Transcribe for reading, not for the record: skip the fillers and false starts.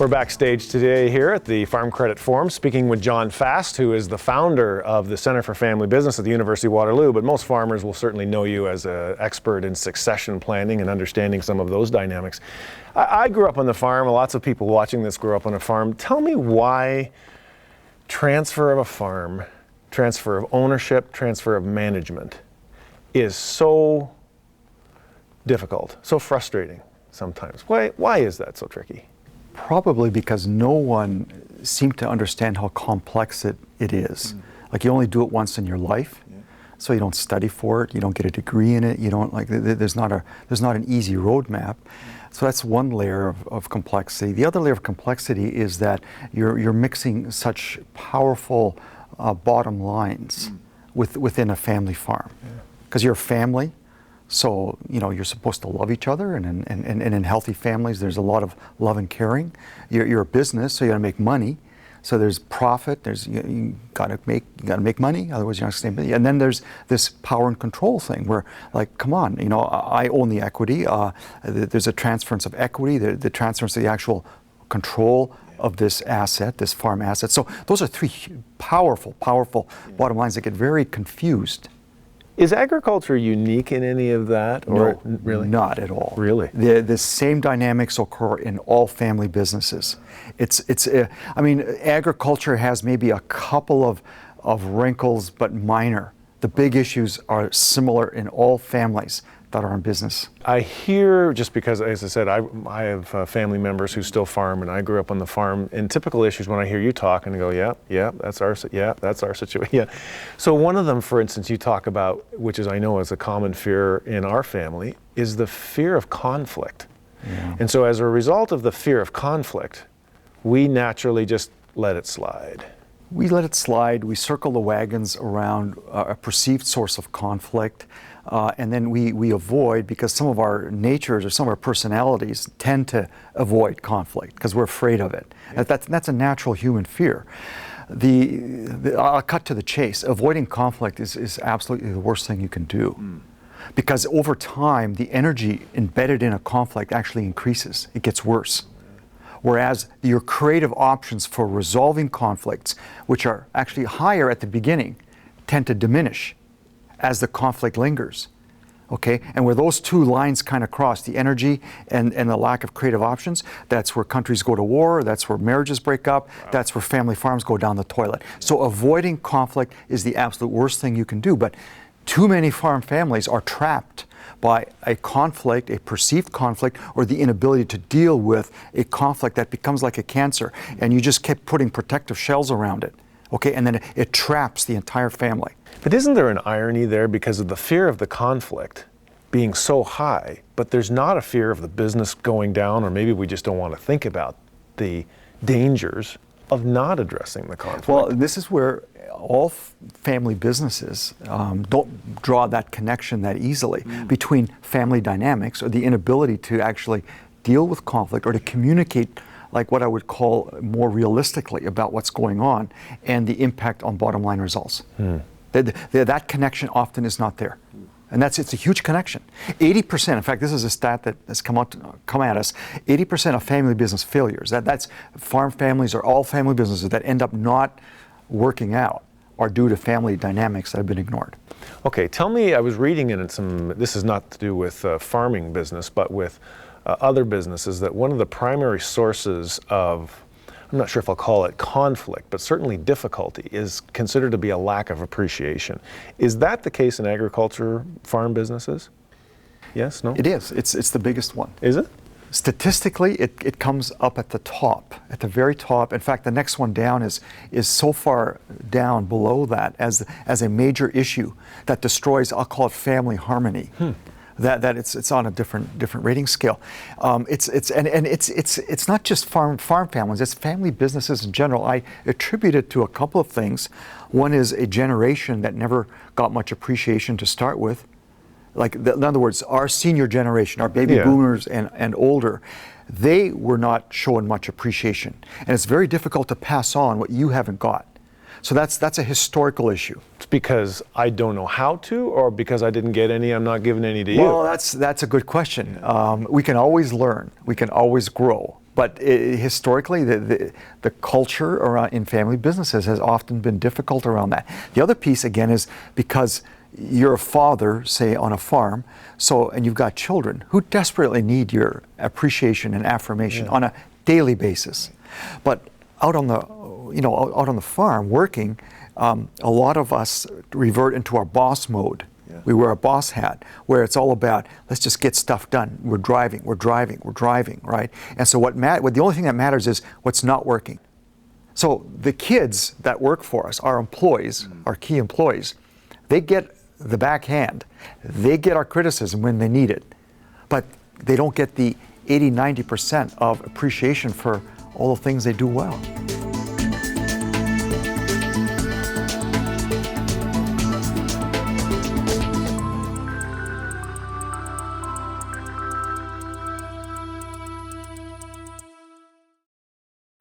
We're backstage today here at the Farm Credit Forum speaking with John Fast, who is the founder of the Center for Family Business at the University of Waterloo, but most farmers will certainly know you as an expert in succession planning and understanding some of those dynamics. I grew up on the farm. Lots of people watching this grew up on a farm. Tell me why transfer of a farm, transfer of ownership, transfer of management is so difficult, so frustrating sometimes. Why is that so tricky? Probably because no one seemed to understand how complex it is. Like, you only do it once in your life, so you don't study for it, you don't get a degree in it, you don't, like, there's not an easy roadmap. So that's one layer of complexity. The other layer of complexity is that you're mixing such powerful bottom lines within a family farm. Because you're a family, so you're supposed to love each other, and in healthy families there's a lot of love and caring. You're a business, so you got to make money. So there's profit. You got to make money, otherwise you're not going to stay. And then there's this power and control thing where, like, come on, I own the equity. There's a transference of equity. The transference of the actual control of this asset, this farm asset. So those are three powerful bottom lines that get very confused. Is agriculture unique in any of that? Or No, really? Not at all. Really? The same dynamics occur in all family businesses. I mean, agriculture has maybe a couple of wrinkles, but minor. The big issues are similar in all families that are in business. I hear, just because, as I said, I have family members who still farm, and I grew up on the farm, and typical issues when I hear you talk and I go, that's our situation. Yeah. So one of them, for instance, you talk about, which is, I know, is a common fear in our family, is the fear of conflict. Yeah. And so as a result of the fear of conflict, we naturally just let it slide. We let it slide. We circle the wagons around a perceived source of conflict. And then we avoid, because some of our natures or some of our personalities tend to avoid conflict because we're afraid of it. Yeah. That's a natural human fear. I'll cut to the chase. Avoiding conflict is absolutely the worst thing you can do. Because over time, the energy embedded in a conflict actually increases. It gets worse. Whereas your creative options for resolving conflicts, which are actually higher at the beginning, tend to diminish as the conflict lingers, okay? And where those two lines kind of cross, the energy and the lack of creative options, that's where countries go to war, that's where marriages break up, that's where family farms go down the toilet. So avoiding conflict is the absolute worst thing you can do, but too many farm families are trapped by a conflict, a perceived conflict, or the inability to deal with a conflict that becomes like a cancer, and you just keep putting protective shells around it, okay? And then it traps the entire family. But isn't there an irony there because of the fear of the conflict being so high, but there's not a fear of the business going down, or maybe we just don't want to think about the dangers of not addressing the conflict? Well, this is where all family businesses don't draw that connection that easily between family dynamics, or the inability to actually deal with conflict or to communicate, like what I would call, more realistically about what's going on and the impact on bottom line results. That connection often is not there. And it's a huge connection. 80%, in fact, this is a stat that has come at us, 80% of family business failures, that's farm families or all family businesses that end up not working out, are due to family dynamics that have been ignored. Okay, tell me, I was reading in this is not to do with farming business, but with other businesses, that one of the primary sources of, I'm not sure if I'll call it conflict, but certainly difficulty, is considered to be a lack of appreciation. Is that the case in agriculture, farm businesses? Yes, no? It is. It's the biggest one. Is it? Statistically, it comes up at the top, at the very top. In fact, the next one down is so far down below that as a major issue that destroys, I'll call it, family harmony. That it's on a different rating scale. It's not just farm families, it's family businesses in general. I attribute it to a couple of things. One is a generation that never got much appreciation to start with. Like, in other words, our senior generation, our baby boomers and older, they were not showing much appreciation. And it's very difficult to pass on what you haven't got. So that's a historical issue. It's because I don't know how to, or because I didn't get any, I'm not giving any to you? Well, that's a good question. We can always learn. We can always grow. But historically, the culture around in family businesses has often been difficult around that. The other piece, again, is because you're a father, say, on a farm, and you've got children who desperately need your appreciation and affirmation on a daily basis. But out on the farm working, a lot of us revert into our boss mode. We wear a boss hat, where it's all about, let's just get stuff done. We're driving, right? And so the only thing that matters is what's not working. So the kids that work for us, our employees, our key employees, they get the backhand. They get our criticism when they need it. But they don't get the 80-90% of appreciation for all the things they do well.